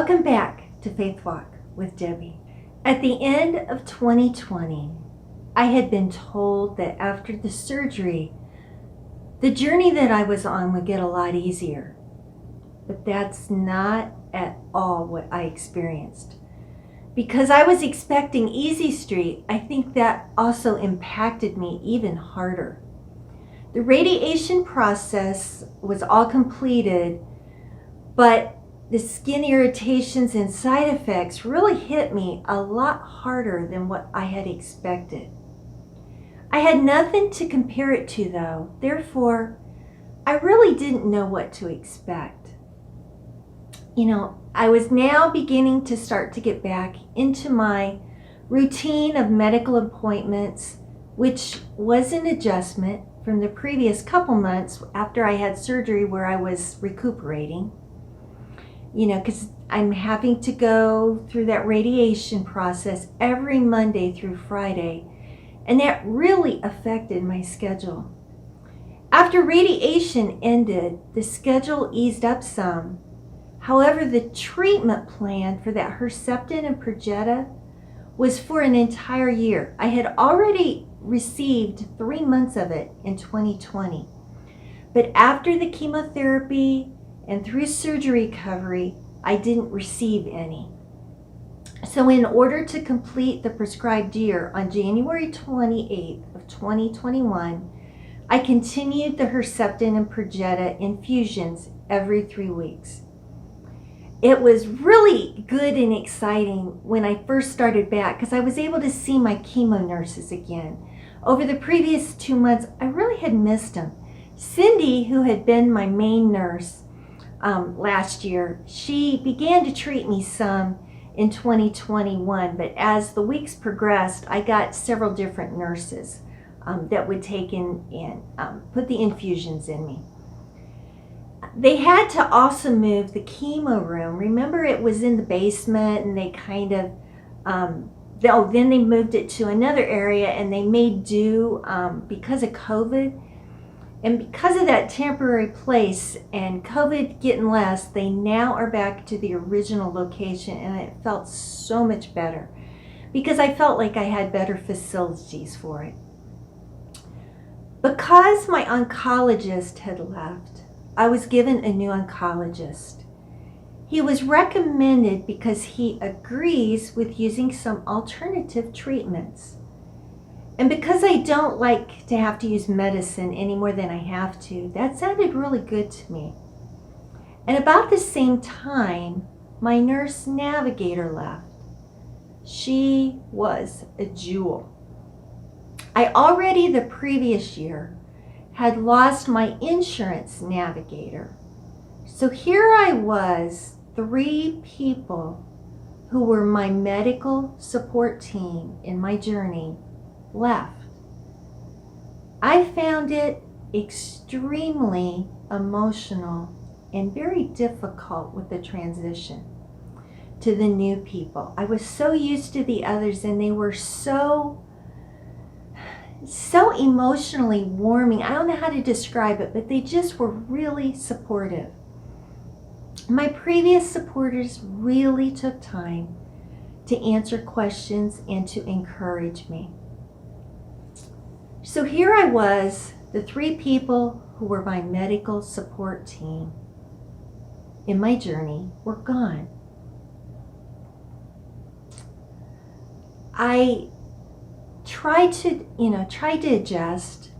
Welcome back to Faith Walk with Debbie. At the end of 2020, I had been told that after the surgery, the journey that I was on would get a lot easier. But that's not at all what I experienced. Because I was expecting easy street, I think that also impacted me even harder. The radiation process was all completed, but the skin irritations and side effects really hit me a lot harder than what I had expected. I had nothing to compare it to though, therefore, I really didn't know what to expect. I was now beginning to start to get back into my routine of medical appointments, which was an adjustment from the previous couple months after I had surgery where I was recuperating. Because I'm having to go through that radiation process every Monday through Friday, and that really affected my schedule. After radiation ended, the schedule eased up some. However, the treatment plan for that Herceptin and Perjeta was for an entire year. I had already received 3 months of it in 2020. But after the chemotherapy and through surgery recovery, I didn't receive any. So in order to complete the prescribed year on January 28th of 2021, I continued the Herceptin and Perjeta infusions every 3 weeks. It was really good and exciting when I first started back because I was able to see my chemo nurses again. Over the previous 2 months, I really had missed them. Cindy, who had been my main nurse last year, she began to treat me some in 2021, but as the weeks progressed, I got several different nurses that would take in and put the infusions in me. They had to also move the chemo room. Remember, it was in the basement, and they kind of, then they moved it to another area, and they made do because of COVID. And because of that temporary place and COVID getting less, they now are back to the original location, and it felt so much better because I felt like I had better facilities for it. Because my oncologist had left, I was given a new oncologist. He was recommended because he agrees with using some alternative treatments. And because I don't like to have to use medicine any more than I have to, that sounded really good to me. And about the same time, my nurse navigator left. She was a jewel. I already the previous year had lost my insurance navigator. So here I was, 3 people who were my medical support team in my journey left. I found it extremely emotional and very difficult with the transition to the new people. I was so used to the others, and they were so emotionally warming. I don't know how to describe it, but they just were really supportive. My previous supporters really took time to answer questions and to encourage me. So here I was, the 3 people who were my medical support team in my journey were gone. I tried to adjust,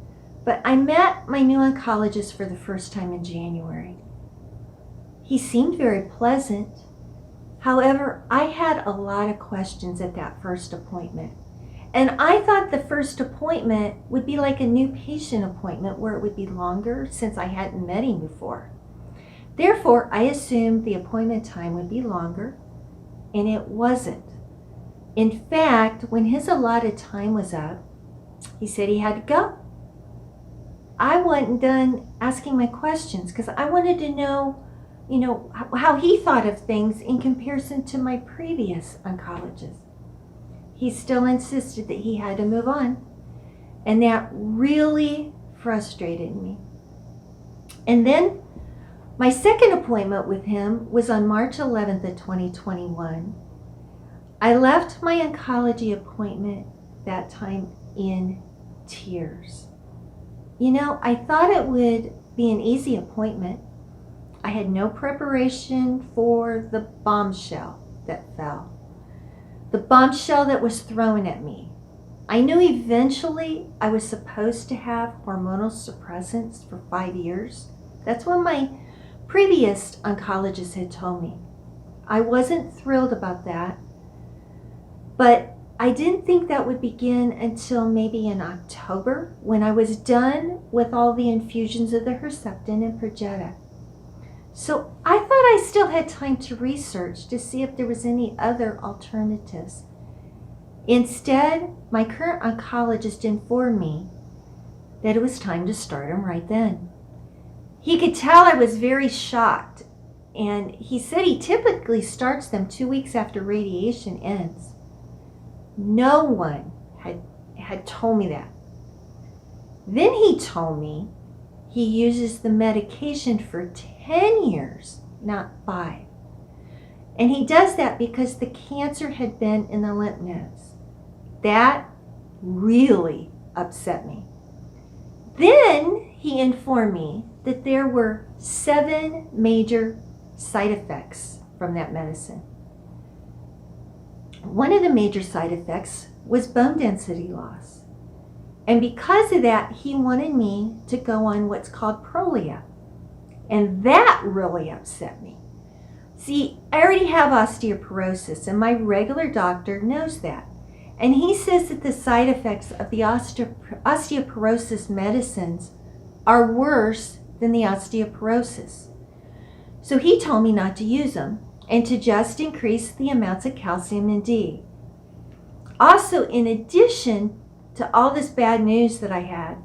but I met my new oncologist for the first time in January. He seemed very pleasant. However, I had a lot of questions at that first appointment. And I thought the first appointment would be like a new patient appointment where it would be longer since I hadn't met him before. Therefore, I assumed the appointment time would be longer, and it wasn't. In fact, when his allotted time was up, he said he had to go. I wasn't done asking my questions because I wanted to know, how he thought of things in comparison to my previous oncologist. He still insisted that he had to move on, and that really frustrated me. And then My second appointment with him was on March 11th of 2021. I left my oncology appointment that time in tears. You know, I thought it would be an easy appointment. I had no preparation for the bombshell that fell. The bombshell that was thrown at me. I knew eventually I was supposed to have hormonal suppressants for 5 years. That's what my previous oncologist had told me. I wasn't thrilled about that, but I didn't think that would begin until maybe in October, when I was done with all the infusions of the Herceptin and Perjeta. So I thought I still had time to research to see if there was any other alternatives. Instead, my current oncologist informed me that it was time to start them right then. He could tell I was very shocked, and he said he typically starts them 2 weeks after radiation ends. No one had told me that. Then he told me he uses the medication for 10 years, not 5. And he does that because the cancer had been in the lymph nodes. That really upset me. Then he informed me that there were 7 major side effects from that medicine. One of the major side effects was bone density loss. And because of that, he wanted me to go on what's called Prolia. And that really upset me. See, I already have osteoporosis, and my regular doctor knows that. And he says that the side effects of the osteoporosis medicines are worse than the osteoporosis. So he told me not to use them and to just increase the amounts of calcium and D. Also, in addition to all this bad news that I had,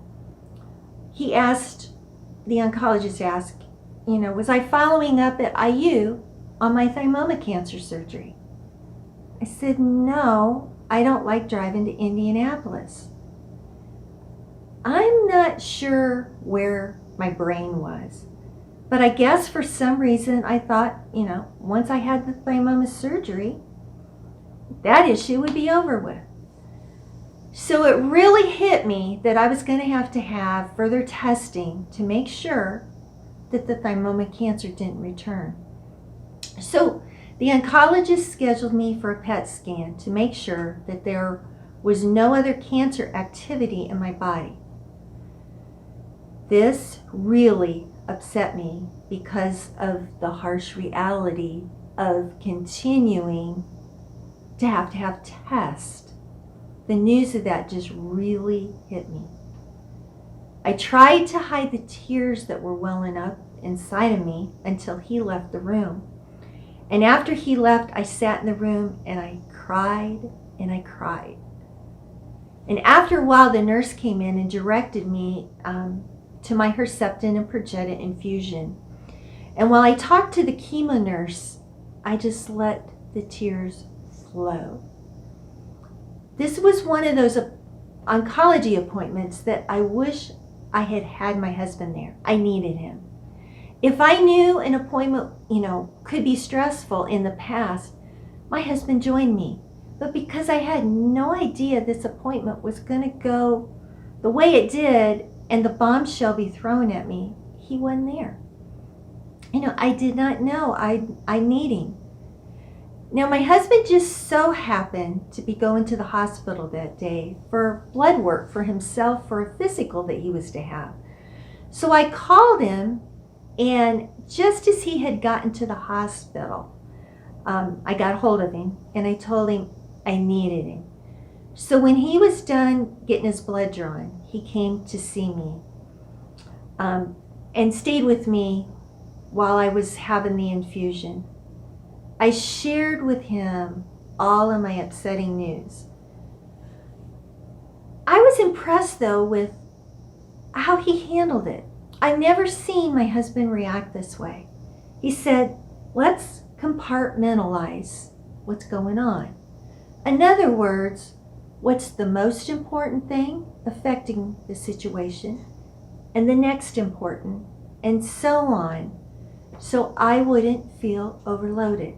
the oncologist asked, was I following up at IU on my thymoma cancer surgery? I said, no, I don't like driving to Indianapolis. I'm not sure where my brain was, but I guess for some reason I thought, once I had the thymoma surgery, that issue would be over with. So it really hit me that I was going to have further testing to make sure that the thymoma cancer didn't return. So the oncologist scheduled me for a PET scan to make sure that there was no other cancer activity in my body. This really upset me because of the harsh reality of continuing to have tests. The news of that just really hit me. I tried to hide the tears that were welling up inside of me until he left the room. And after he left, I sat in the room and I cried and I cried. And after a while, the nurse came in and directed me to my Herceptin and Perjeta infusion. And while I talked to the chemo nurse, I just let the tears flow. This was one of those oncology appointments that I wish I had had my husband there. I needed him. If I knew an appointment, could be stressful in the past, my husband joined me. But because I had no idea this appointment was going to go the way it did and the bombshell be thrown at me, he wasn't there. I did not know I need him. Now, my husband just so happened to be going to the hospital that day for blood work for himself for a physical that he was to have. So I called him, and just as he had gotten to the hospital, I got a hold of him, and I told him I needed him. So when he was done getting his blood drawn, he came to see me and stayed with me while I was having the infusion. I shared with him all of my upsetting news. I was impressed, though, with how he handled it. I've never seen my husband react this way. He said, let's compartmentalize what's going on. In other words, what's the most important thing affecting the situation, and the next important, and so on. so I wouldn't feel overloaded.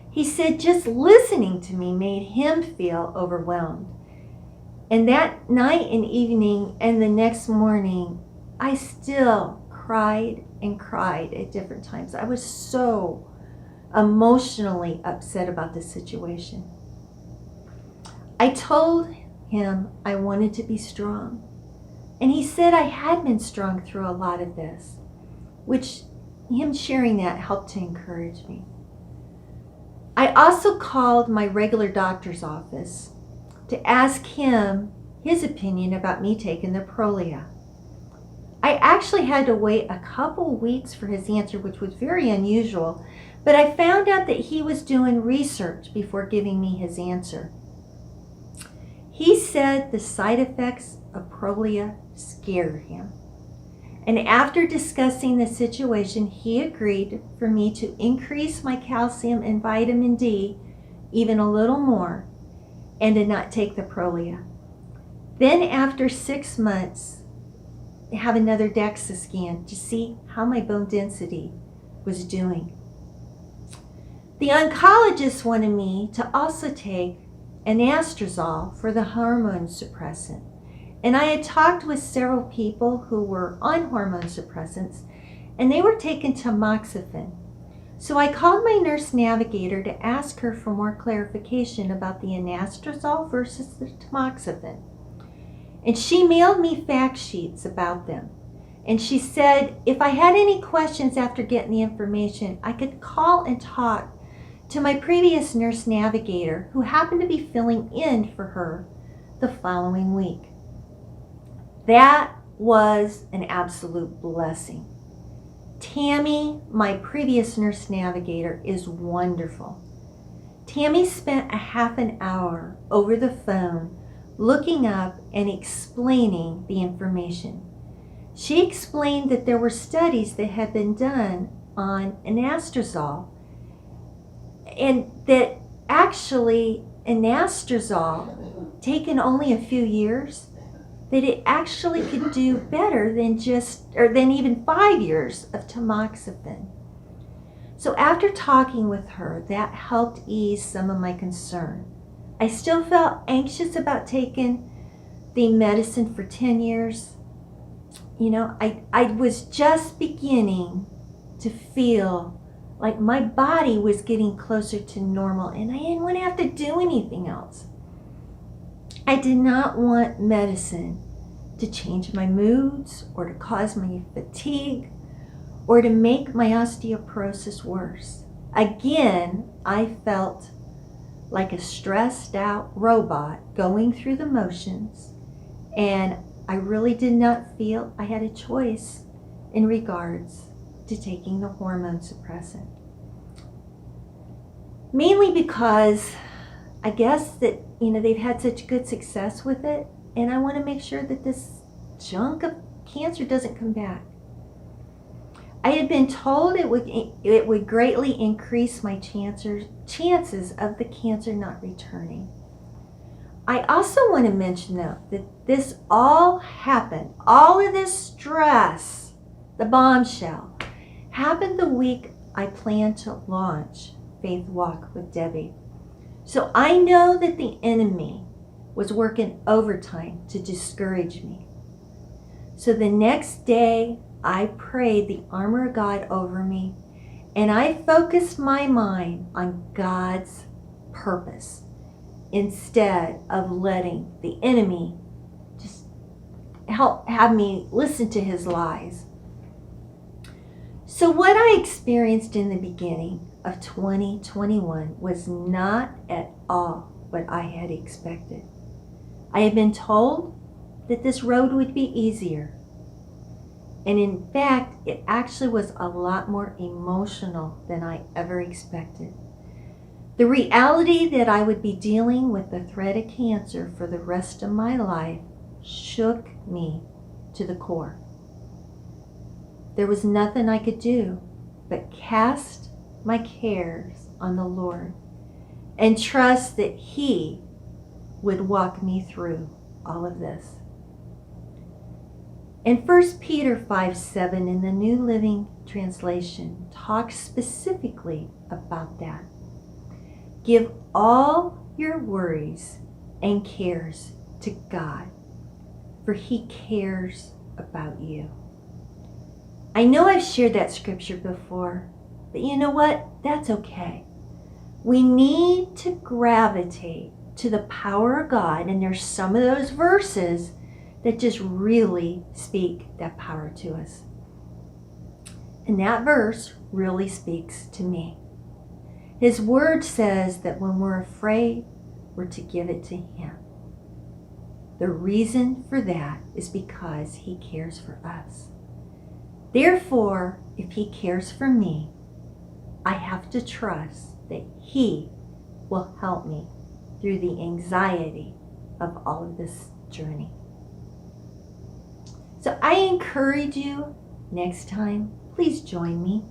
He said just listening to me made him feel overwhelmed. And that night and evening and the next morning, I still cried and cried at different times. I was so emotionally upset about the situation. I told him I wanted to be strong. And he said I had been strong through a lot of this, which him sharing that helped to encourage me. I also called my regular doctor's office to ask him his opinion about me taking the Prolia. I actually had to wait a couple weeks for his answer, which was very unusual, but I found out that he was doing research before giving me his answer. He said the side effects of Prolia scared him. And after discussing the situation, he agreed for me to increase my calcium and vitamin D even a little more and to not take the Prolia. Then after 6 months, have another DEXA scan to see how my bone density was doing. The oncologist wanted me to also take anastrozole for the hormone suppressant. And I had talked with several people who were on hormone suppressants, and they were taking tamoxifen. So I called my nurse navigator to ask her for more clarification about the anastrozole versus the tamoxifen. And she mailed me fact sheets about them. And she said if I had any questions after getting the information, I could call and talk to my previous nurse navigator who happened to be filling in for her the following week. That was an absolute blessing. Tammy, my previous nurse navigator, is wonderful. Tammy spent a half an hour over the phone looking up and explaining the information. She explained that there were studies that had been done on anastrozole, and that actually anastrozole, taken only a few years, that it actually could do better than even 5 years of tamoxifen. So after talking with her, that helped ease some of my concern. I still felt anxious about taking the medicine for 10 years. You know, I was just beginning to feel like my body was getting closer to normal and I didn't want to have to do anything else. I did not want medicine to change my moods or to cause my fatigue or to make my osteoporosis worse. Again, I felt like a stressed out robot going through the motions, and I really did not feel I had a choice in regards to taking the hormone suppressant. Mainly because I guess that, they've had such good success with it, and I want to make sure that this junk of cancer doesn't come back. I had been told it would greatly increase my chances of the cancer not returning. I also want to mention, though, that this all happened, all of this stress, the bombshell, happened the week I planned to launch Faith Walk with Debbie. So I know that the enemy was working overtime to discourage me. So the next day, I prayed the armor of God over me, and I focused my mind on God's purpose instead of letting the enemy just have me listen to his lies. So what I experienced in the beginning of 2021 was not at all what I had expected. I had been told that this road would be easier. And in fact, it actually was a lot more emotional than I ever expected. The reality that I would be dealing with the threat of cancer for the rest of my life shook me to the core. There was nothing I could do but cast my cares on the Lord and trust that He would walk me through all of this. And 1 Peter 5:7 in the New Living Translation talks specifically about that. Give all your worries and cares to God, for He cares about you. I know I've shared that scripture before, but you know what? That's okay. We need to gravitate to the power of God, and there's some of those verses that just really speak that power to us. And that verse really speaks to me. His word says that when we're afraid, we're to give it to Him. The reason for that is because He cares for us. Therefore, if He cares for me, I have to trust that He will help me through the anxiety of all of this journey. So I encourage you, next time, please join me,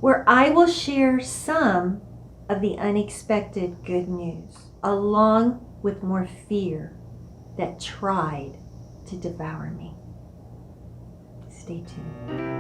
where I will share some of the unexpected good news, along with more fear that tried to devour me. Stay tuned.